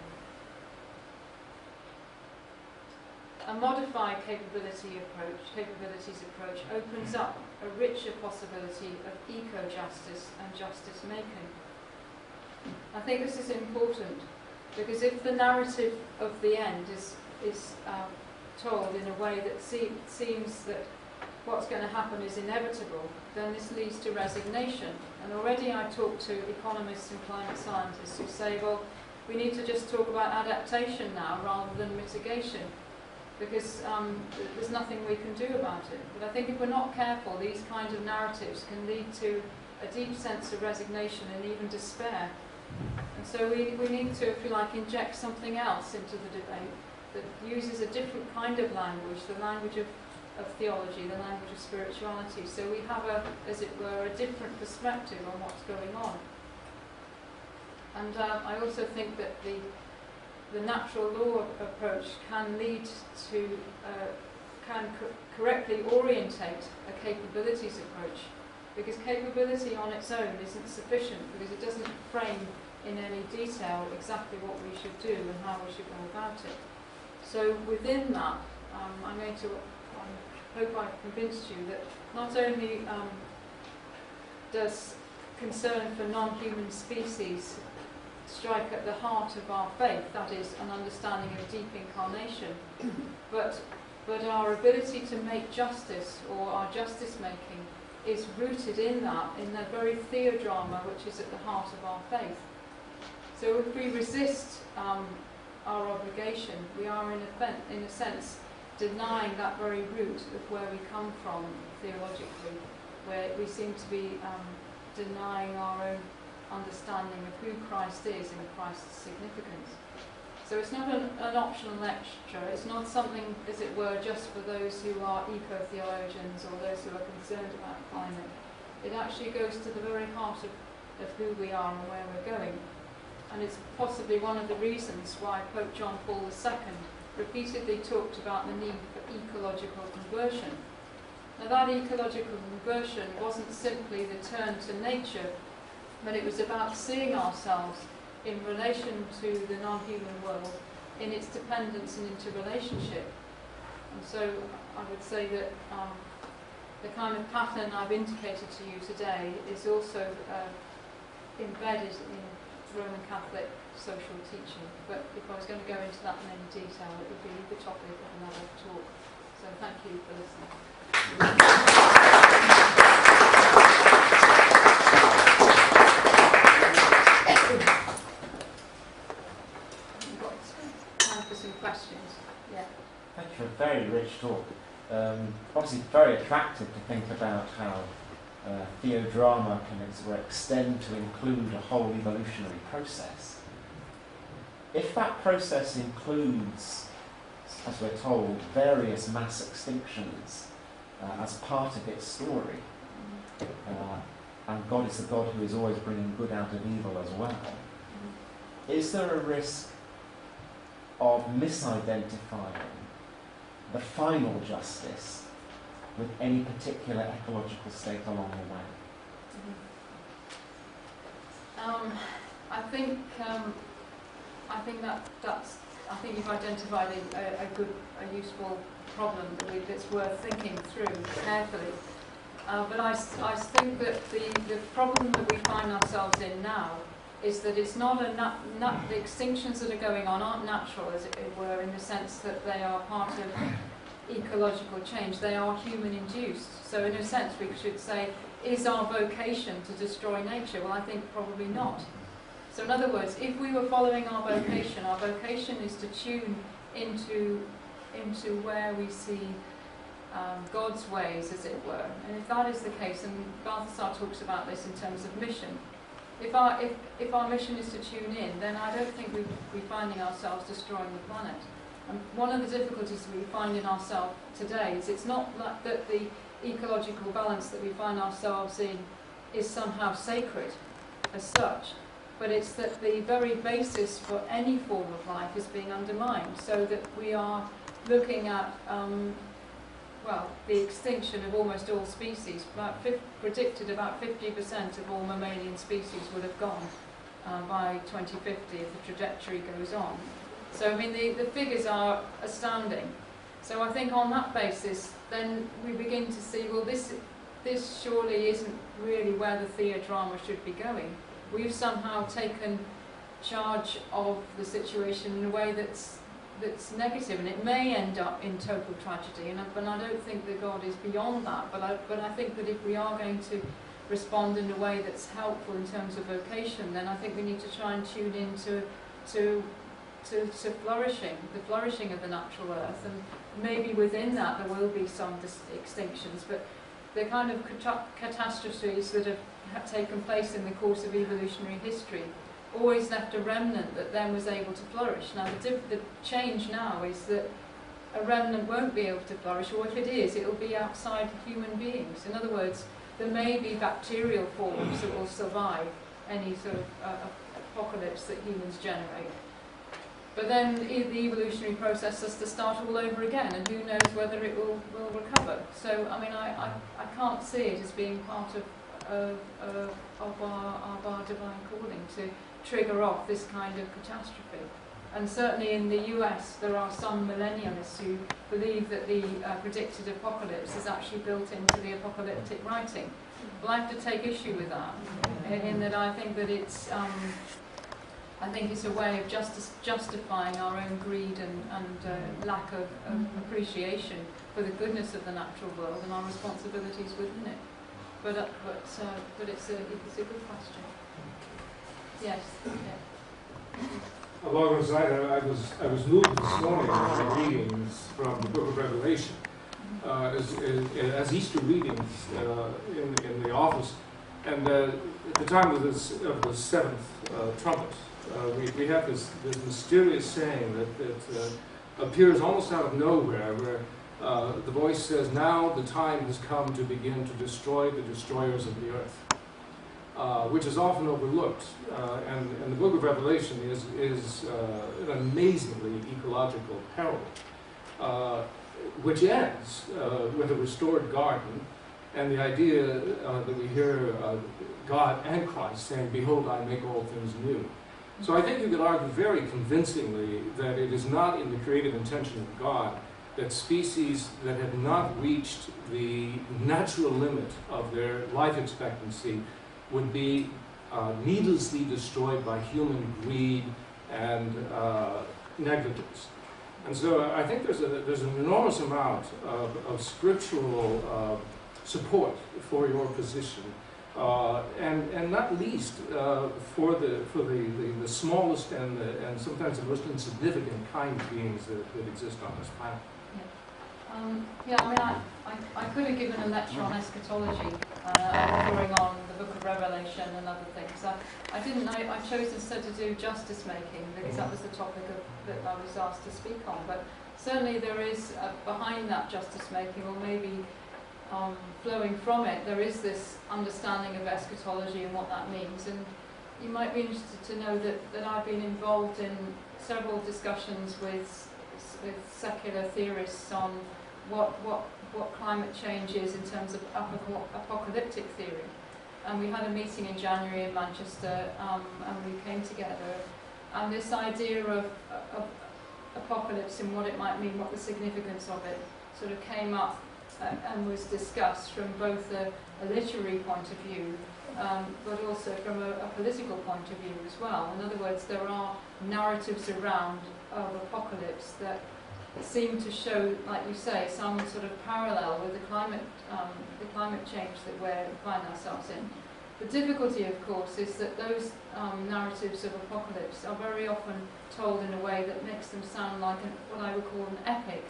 A modified capabilities approach opens up a richer possibility of eco-justice and justice making. I think this is important because if the narrative of the end is told in a way that seems that what's going to happen is inevitable, then this leads to resignation. And already I talk to economists and climate scientists who say, well, we need to just talk about adaptation now rather than mitigation, because there's nothing we can do about it. But I think if we're not careful, these kinds of narratives can lead to a deep sense of resignation and even despair. And so we need to, if you like, inject something else into the debate that uses a different kind of language, the language of theology, the language of spirituality. So we have, as it were, a different perspective on what's going on. And I also think that the natural law approach can lead to, correctly orientate a capabilities approach, because capability on its own isn't sufficient, because it doesn't frame in any detail exactly what we should do and how we should go about it. So within that, I hope I've convinced you that not only does concern for non-human species strike at the heart of our faith, that is, an understanding of deep incarnation, but our ability to make justice, or our justice making, is rooted in that, in the very theodrama which is at the heart of our faith. So if we resist our obligation, we are in a sense denying that very root of where we come from theologically, where we seem to be denying our own understanding of who Christ is and Christ's significance. So it's not an optional lecture, it's not something, as it were, just for those who are eco-theologians or those who are concerned about climate. It actually goes to the very heart of who we are and where we're going. And it's possibly one of the reasons why Pope John Paul II repeatedly talked about the need for ecological conversion. Now that ecological conversion wasn't simply the turn to nature, but it was about seeing ourselves in relation to the non-human world, in its dependence and interrelationship. And so I would say that the kind of pattern I've indicated to you today is also embedded in Roman Catholic social teaching. But if I was going to go into that in any detail, it would be the topic of another talk. So thank you for listening. Questions? Yeah. Thank you for a very rich talk. Obviously very attractive to think about how theodrama can extend to include a whole evolutionary process. If that process includes, as we're told, various mass extinctions as part of its story, and God is the God who is always bringing good out of evil as well, is there a risk of misidentifying the final justice with any particular ecological state along the way? I think you've identified a useful problem that's worth thinking through carefully. But I think that the problem that we find ourselves in now is that it's not the extinctions that are going on aren't natural, as it were, in the sense that they are part of ecological change. They are human-induced. So in a sense, we should say, is our vocation to destroy nature? Well, I think probably not. So in other words, if we were following our vocation is to tune into where we see God's ways, as it were. And if that is the case, and Balthasar talks about this in terms of mission, if our mission is to tune in, then I don't think we're finding ourselves destroying the planet. And one of the difficulties we find in ourselves today is it's not like that the ecological balance that we find ourselves in is somehow sacred as such, but it's that the very basis for any form of life is being undermined, so that we are looking at the extinction of almost all species. Predicted about 50% of all mammalian species would have gone by 2050 if the trajectory goes on. So I mean the figures are astounding. So I think on that basis then we begin to see, well, this surely isn't really where the theodrama should be going. We've somehow taken charge of the situation in a way that's negative, and it may end up in total tragedy. But I don't think that God is beyond that. But I think that if we are going to respond in a way that's helpful in terms of vocation, then I think we need to try and tune in to flourishing, the flourishing of the natural earth, and maybe within that there will be some extinctions. But the kind of catastrophes that have taken place in the course of evolutionary history always left a remnant that then was able to flourish. Now the change now is that a remnant won't be able to flourish, or if it is, it will be outside human beings. In other words, there may be bacterial forms that will survive any sort of apocalypse that humans generate. But then the evolutionary process has to start all over again, and who knows whether it will recover. So I mean, I can't see it as being part of our divine calling to trigger off this kind of catastrophe. And certainly in the US there are some millennialists who believe that the predicted apocalypse is actually built into the apocalyptic writing. Well, I have to take issue with that, in that I think that it's a way of justifying our own greed and lack of appreciation for the goodness of the natural world and our responsibilities within it. But it's a good question. Yes. Yeah. Along those lines, I was moved this morning by readings from the Book of Revelation, as Easter readings in the office, and at the time of the seventh trumpet, we have this mysterious saying that appears almost out of nowhere, where the voice says, "Now the time has come to begin to destroy the destroyers of the earth," which is often overlooked. And the Book of Revelation is an amazingly ecological parable, which ends with a restored garden, and the idea that we hear God and Christ saying, "Behold, I make all things new." So I think you could argue very convincingly that it is not in the creative intention of God that species that have not reached the natural limit of their life expectancy would be needlessly destroyed by human greed and negligence. And so I think there's an enormous amount of scriptural support for your position, and not least for the smallest and sometimes the most insignificant kind of beings that exist on this planet. I could have given a lecture on eschatology, drawing on the Book of Revelation and other things. I didn't. I chose instead to do justice making because that was the topic that I was asked to speak on. But certainly there is behind that justice making, or maybe flowing from it, there is this understanding of eschatology and what that means. And you might be interested to know that I've been involved in several discussions with secular theorists on what climate change is in terms of apocalyptic theory. And we had a meeting in January in Manchester, and we came together, and this idea of apocalypse and what it might mean, what the significance of it sort of came up and was discussed from both a literary point of view, but also from a political point of view as well. In other words, there are narratives around of apocalypse that seem to show, like you say, some sort of parallel with the climate change that we find ourselves in. The difficulty, of course, is that those narratives of apocalypse are very often told in a way that makes them sound like what I would call an epic.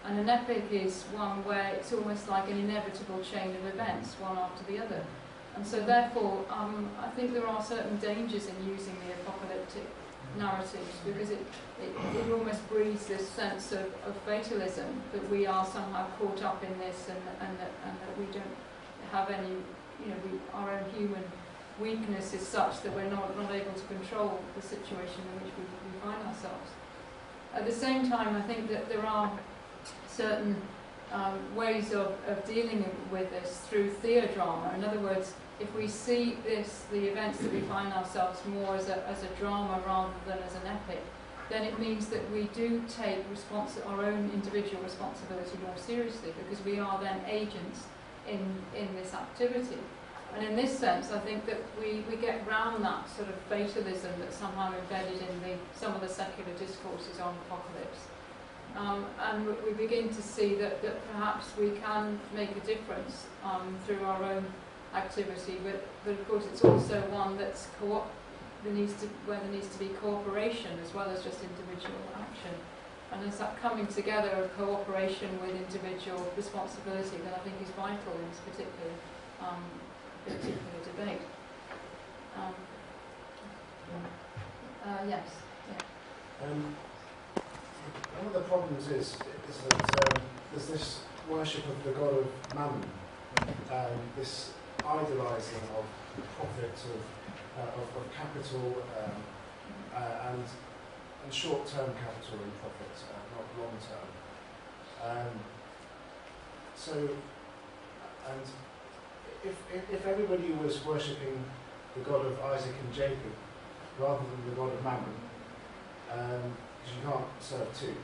And an epic is one where it's almost like an inevitable chain of events, one after the other. And so therefore, I think there are certain dangers in using the apocalyptic narratives, because it almost breeds this sense of fatalism, that we are somehow caught up in this, and that we don't have any, our own human weakness is such that we're not able to control the situation in which we find ourselves. At the same time, I think that there are certain ways of dealing with this through theodrama. In other words, if we see the events that we find ourselves more as a drama rather than as an epic, then it means that we do take our own individual responsibility more seriously, because we are then agents in this activity. And in this sense, I think that we get round that sort of fatalism that's somehow embedded in some of the secular discourses on apocalypse. And we begin to see that perhaps we can make a difference through our own activity, but of course it's also one that's where there needs to be cooperation as well as just individual action. And as that coming together of cooperation with individual responsibility, that I think is vital in this particular debate. Yes. Yeah. One of the problems is that there's this worship of the god of Mammon, this idolising of profit, of capital, and short-term capital and profit, not long-term. If everybody was worshipping the god of Isaac and Jacob rather than the god of Mammon, because you can't serve two,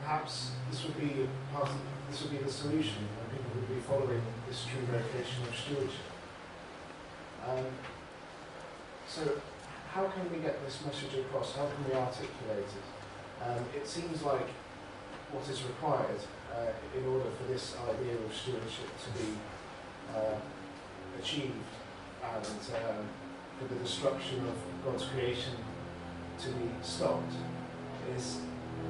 perhaps this would be the solution, and people would be following this true vocation of stewardship. So how can we get this message across? How can we articulate it? It seems like what is required in order for this idea of stewardship to be achieved, and for the destruction of God's creation to be stopped, is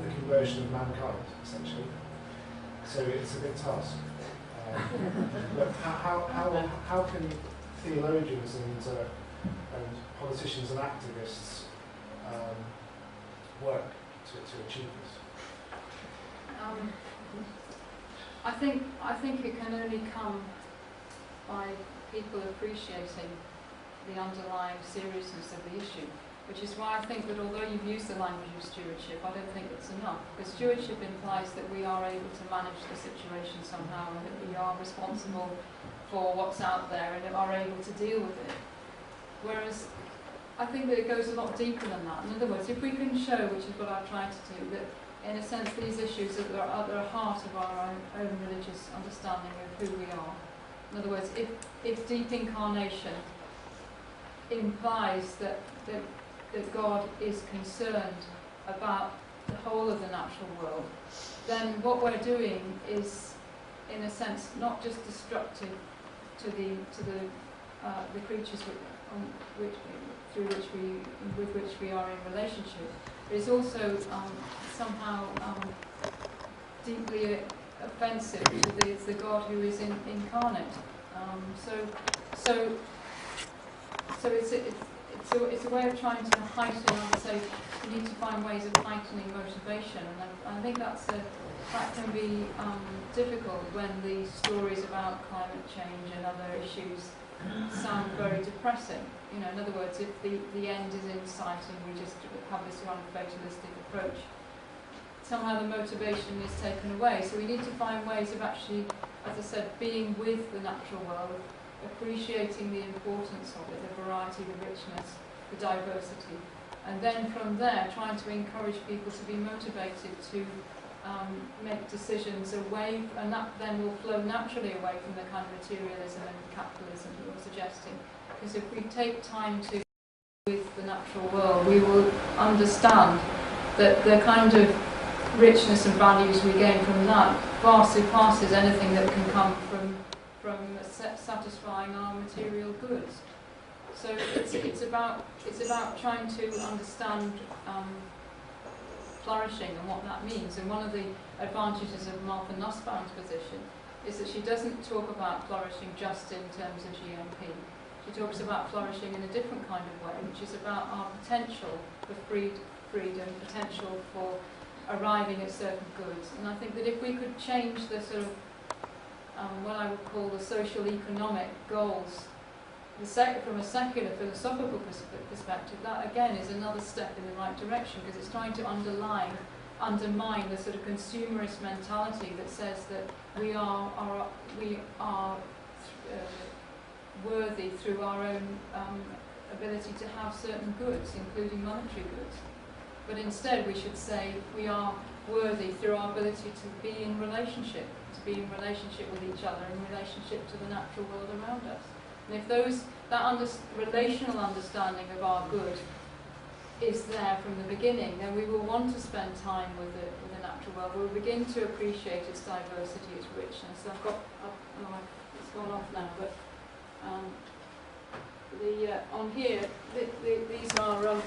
the conversion of mankind, essentially. So it's a big task. But how can theologians and politicians and activists work to achieve this? I think it can only come by people appreciating the underlying seriousness of the issue, which is why I think that although you've used the language of stewardship, I don't think it's enough, because stewardship implies that we are able to manage the situation somehow, and that we are responsible for what's out there and are able to deal with it. Whereas I think that it goes a lot deeper than that. In other words, if we can show, which is what I've tried to do, that in a sense these issues are at the heart of our own religious understanding of who we are. In other words, if deep incarnation implies that God is concerned about the whole of the natural world, then what we're doing is, in a sense, not just destructive to the creatures with which we are in relationship, but it's also somehow deeply offensive to the God who is incarnate. So it's a way of trying to heighten. I would say we need to find ways of heightening motivation, and I think that can be difficult when the stories about climate change and other issues sound very depressing. In other words, if the end is in sight and we just have this kind of fatalistic approach, somehow the motivation is taken away. So we need to find ways of actually, as I said, being with the natural world, appreciating the importance of it, the variety, the richness, the diversity, and then from there trying to encourage people to be motivated to make decisions away, and that then will flow naturally away from the kind of materialism and capitalism that you're suggesting. Because if we take time to with the natural world, we will understand that the kind of richness and values we gain from that far surpasses anything that can come from satisfying our material goods. So it's about trying to understand flourishing and what that means. And one of the advantages of Martha Nussbaum's position is that she doesn't talk about flourishing just in terms of GMP. She talks about flourishing in a different kind of way, which is about our potential for freedom, potential for arriving at certain goods. And I think that if we could change the sort of what I would call the social economic goals from a secular philosophical perspective, that again is another step in the right direction, because it's trying to undermine the sort of consumerist mentality that says that we are worthy through our own ability to have certain goods, including monetary goods. But instead we should say we are worthy through our ability to be in relationship with each other, in relationship to the natural world around us. And if that relational understanding of our good is there from the beginning, then we will want to spend time with the natural world. We'll begin to appreciate its diversity, its richness. So it's gone off now, but on here, these are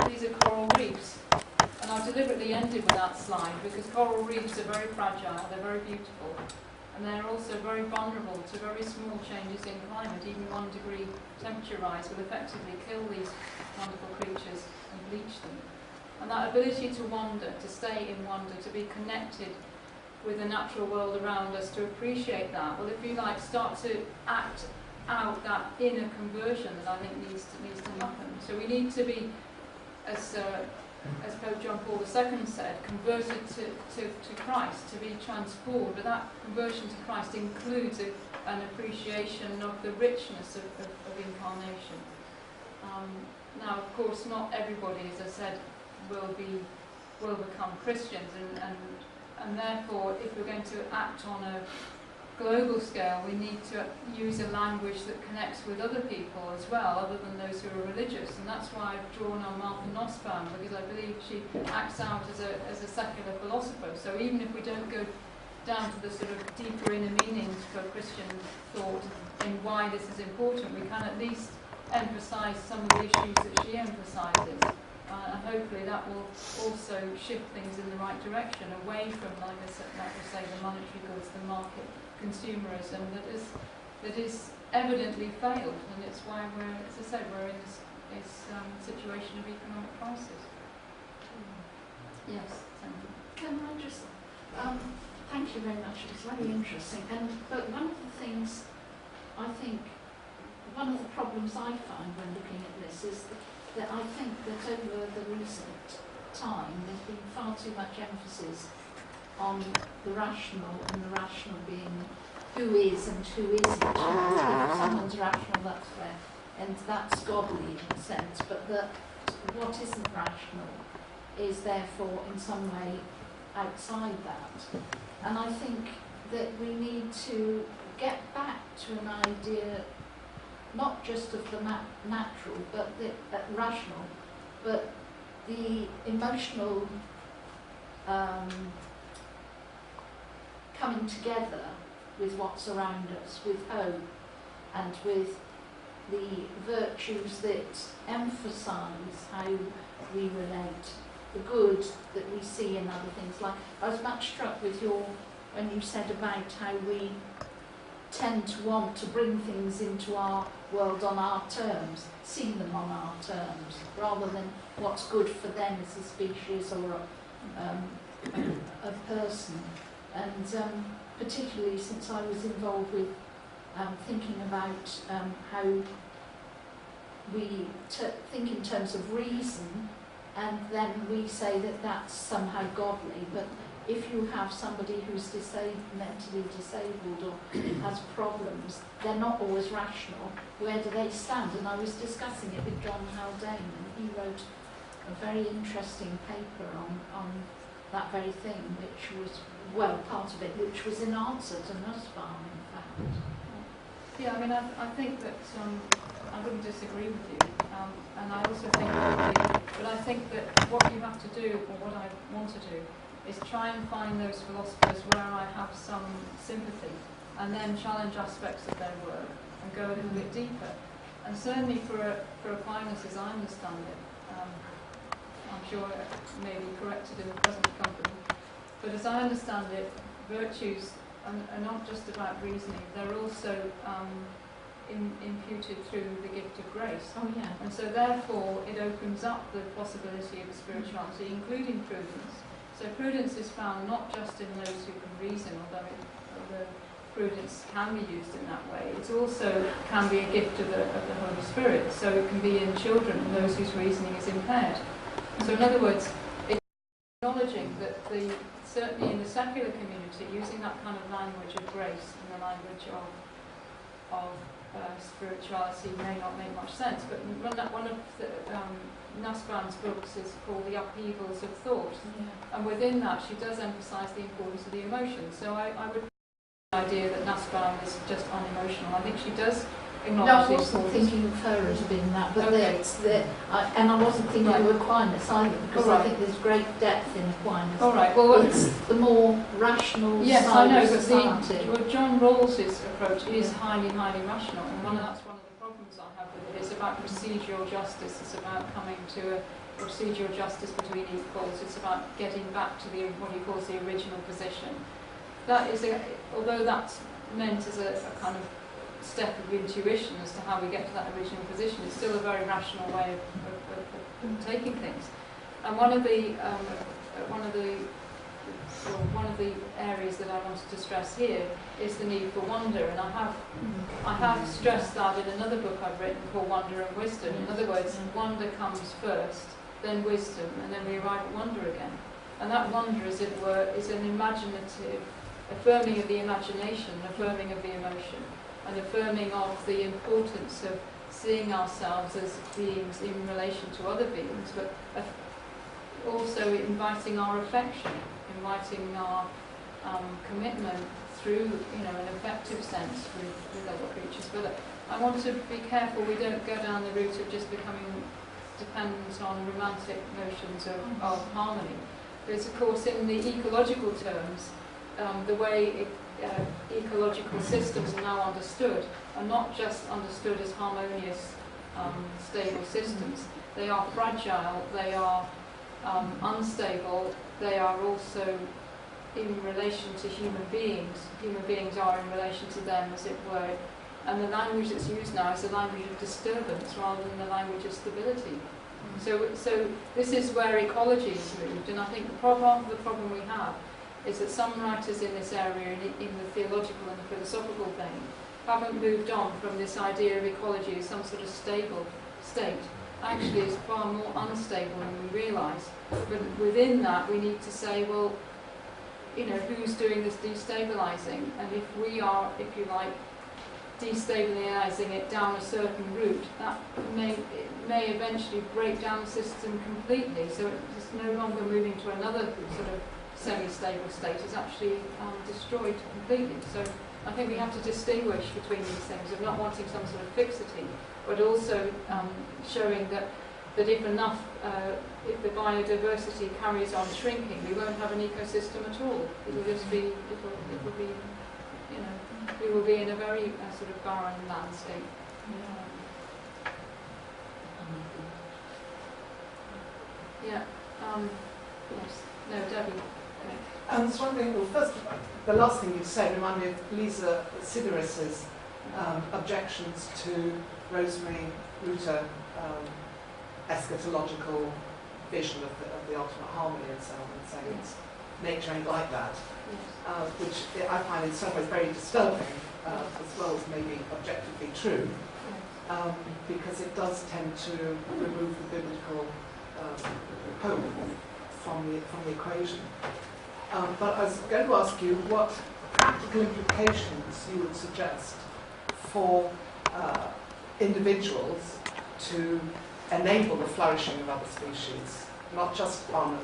these are coral reefs, and I've deliberately ended with that slide because coral reefs are very fragile, they're very beautiful, and they're also very vulnerable to very small changes in climate. Even 1 degree temperature rise will effectively kill these wonderful creatures and bleach them. And that ability to wander, to stay in wonder, to be connected with the natural world around us, to appreciate that, well, if you like, start to act out that inner conversion that I think needs to happen. So we need to be, as Pope John Paul II said, converted to Christ, to be transformed. But that conversion to Christ includes an appreciation of the richness of incarnation. Now, of course, not everybody, as I said, will become Christians, and therefore, if we're going to act on a global scale, we need to use a language that connects with other people as well, other than those who are religious. And that's why I've drawn on Martha Nussbaum, because I believe she acts out as a secular philosopher. So even if we don't go down to the sort of deeper inner meanings for Christian thought in why this is important, we can at least emphasise some of the issues that she emphasises. And hopefully that will also shift things in the right direction, away from, like I say, the monetary goods, the market consumerism that is evidently failed, and it's why we're, as I said, we're in this situation of economic crisis. Yes, thank you. Can I just thank you very much. It's very interesting. But one of the things I think, one of the problems I find when looking at this is that I think that over the recent time there's been far too much emphasis on the rational, and the rational being who is and who isn't. If someone's rational, that's fair, and that's godly in a sense, but that what isn't rational is therefore in some way outside that. And I think that we need to get back to an idea not just of the natural, but the rational, but the emotional coming together with what's around us, with hope, and with the virtues that emphasise how we relate, the good that we see in other things. Like, I was much struck with when you said about how we tend to want to bring things into our world on our terms, see them on our terms, rather than what's good for them as a species or a person. And particularly since I was involved with thinking about how we think in terms of reason, and then we say that that's somehow godly. But if you have somebody who's mentally disabled or has problems, they're not always rational. Where do they stand? And I was discussing it with John Haldane, and he wrote a very interesting paper on that very thing, which was, well, part of it, which was in answer to Nussbaum, in fact. Yeah, I mean, I think that I wouldn't disagree with you, and I also think but I think that what you have to do, or what I want to do, is try and find those philosophers where I have some sympathy, and then challenge aspects of their work and go a little bit deeper. And certainly for Aquinas, as I understand it, I'm sure it may be corrected in the present company, but as I understand it, virtues are not just about reasoning, they're also imputed through the gift of grace. Oh, yeah. And so therefore it opens up the possibility of a spirituality, including prudence. So prudence is found not just in those who can reason, although prudence can be used in that way. It also can be a gift of the Holy Spirit. So it can be in children and those whose reasoning is impaired. So in other words, it's acknowledging that certainly in the secular community, using that kind of language of grace and the language of spirituality may not make much sense. But one of Nussbaum's books is called The Upheavals of Thought, and within that she does emphasise the importance of the emotions. So I would the idea that Nussbaum is just unemotional. I think she does acknowledge the importance. No, I wasn't thinking of her as being that, but okay. and I wasn't thinking right. of Aquinas either, because right. I think there's great depth in Aquinas. All right. Well, it's the more rational yes, side I know, of but society. John Rawls's approach is highly, highly rational, and that's one of the problems I have with it. It's about procedural justice. It's about coming to a procedural justice between equals. It's about getting back to what he calls the original position. That is, although that's meant as a kind of step of intuition as to how we get to that original position, it's still a very rational way of taking things. And one of the areas that I wanted to stress here is the need for wonder, and I have stressed that in another book I've written called Wonder and Wisdom. In other words, wonder comes first, then wisdom, and then we arrive at wonder again. And that wonder, as it were, is an imaginative affirming of the imagination, affirming of the emotion, and affirming of the importance of seeing ourselves as beings in relation to other beings, but also inviting our affection, inviting our commitment through, an affective sense with other creatures. But I want to be careful we don't go down the route of just becoming dependent on romantic notions of harmony. Because, of course, in the ecological terms, the way ecological systems are now understood are not just understood as harmonious, stable systems. They are fragile, they are unstable, they are also in relation to human beings. Human beings are in relation to them, as it were. And the language that's used now is the language of disturbance rather than the language of stability. So this is where ecology is moved, and I think the problem we have is that some writers in this area, in the theological and the philosophical vein, haven't moved on from this idea of ecology as some sort of stable state. Actually, it's far more unstable than we realise. But within that, we need to say, well, who's doing this destabilising? And if we are, if you like, destabilising it down a certain route, that may eventually break down the system completely. So it's no longer moving to another sort of semi-stable state, is actually destroyed completely. So I think we have to distinguish between these things of not wanting some sort of fixity, but also showing that if if the biodiversity carries on shrinking, we won't have an ecosystem at all. It will just be, we will be in a very sort of barren landscape. Yeah. Yes. No, Debbie. I was wondering, well, first, the last thing you said reminded me of Lisa Sideris's objections to Rosemary Rutter eschatological vision of the ultimate harmony and so on, and saying it's nature ain't like that, which I find in some ways very disturbing, as well as maybe objectively true, because it does tend to remove the biblical hope from the equation. But I was going to ask you what practical implications you would suggest for individuals to enable the flourishing of other species, not just on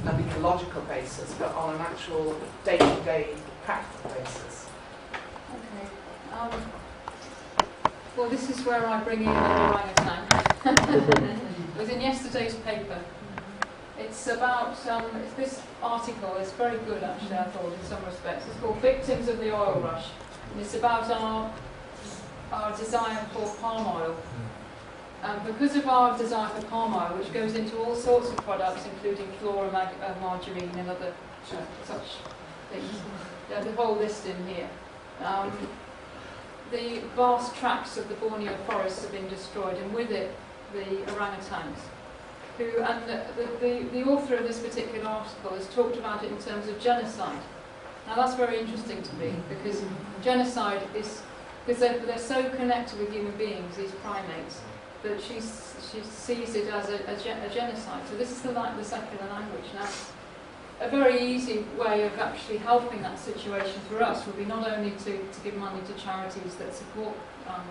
an ecological basis, but on an actual day-to-day practical basis. Okay. Well, this is where I bring in the orangutan. It was in yesterday's paper. It's about, it's this article, it's very good actually, I thought, in some respects. It's called Victims of the Oil Rush. And it's about our desire for palm oil. Because of our desire for palm oil, which goes into all sorts of products, including flora, margarine and other such things. There's a whole list in here. The vast tracts of the Borneo forests have been destroyed, and with it, the orangutans. The author of this particular article has talked about it in terms of genocide. Now that's very interesting to me, because genocide is, because they're so connected with human beings, these primates, that she sees it as a genocide. So this is the secular language. Now, a very easy way of actually helping that situation for us would be not only to give money to charities that support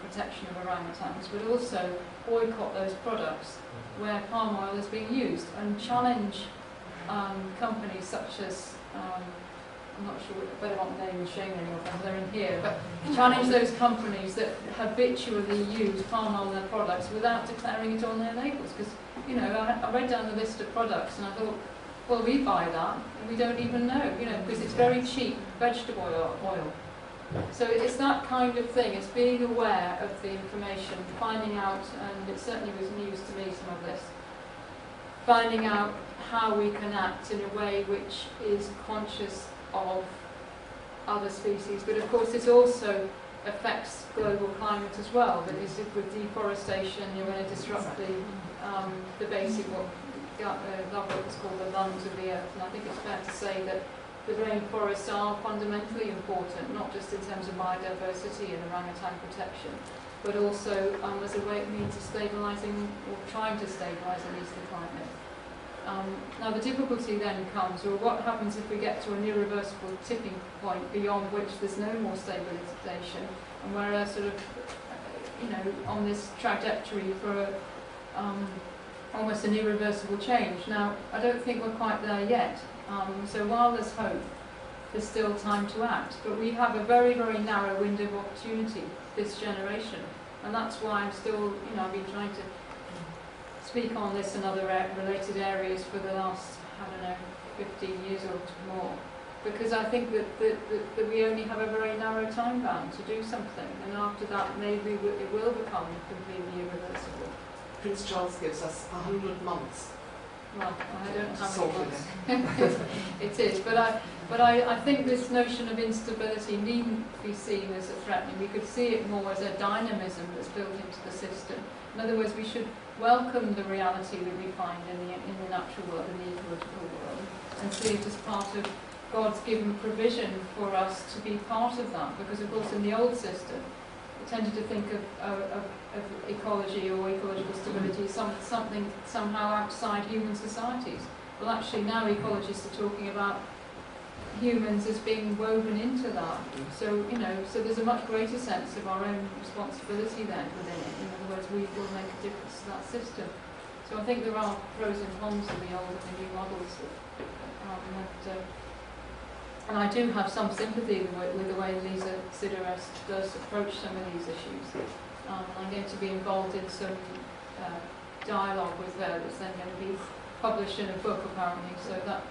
protection of orangutans, but also boycott those products where palm oil is being used and challenge companies such as, I'm not sure, I better not name and shame any of them, they're in here, but challenge those companies that habitually use palm oil in their products without declaring it on their labels. Because, you know, I read down the list of products and I thought, well, we buy that and we don't even know, you know, because it's very cheap vegetable oil. So it's that kind of thing. It's being aware of the information, finding out, and it certainly was news to me, some of this, finding out how we can act in a way which is conscious of other species. But of course this also affects global climate as well, because with deforestation you're going to disrupt the basic, what Lovelock has called the lungs of the earth. And I think it's fair to say that the rainforests are fundamentally important, not just in terms of biodiversity and orangutan protection, but also as a means of stabilising, or trying to stabilise at least the climate. Now the difficulty then comes, or what happens if we get to an irreversible tipping point beyond which there's no more stabilisation, and we're sort of, you know, on this trajectory for almost an irreversible change. Now, I don't think we're quite there yet. So while there's hope, there's still time to act. But we have a very, very narrow window of opportunity this generation. And that's why I'm still, you know, I've been trying to speak on this and other related areas for the last, I don't know, 15 years or more. Because I think that we only have a very narrow time bound to do something. And after that, maybe it will become completely irreversible. Prince Charles gives us 100 months. Well, I don't know how many months it is, but I think this notion of instability needn't be seen as a threatening. We could see it more as a dynamism that's built into the system. In other words, we should welcome the reality that we find in the natural world, in the ecological world, and see it as part of God's given provision for us to be part of that. Because, of course, in the old system, we tended to think of ecology or ecological stability as something somehow outside human societies. Well, actually now ecologists are talking about humans as being woven into that. So, you know, so there's a much greater sense of our own responsibility then within it. In other words, we will make a difference to that system. So I think there are pros and cons of the old and the new models. And I do have some sympathy with the way Lisa Siderest does approach some of these issues. I'm going to be involved in some dialogue with her that's then going to be published in a book apparently, so that,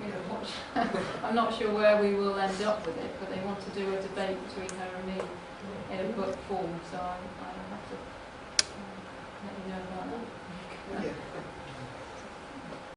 you know, I'm not sure where we will end up with it, but they want to do a debate between her and me in a book form, so I have to let you know about that. Yeah.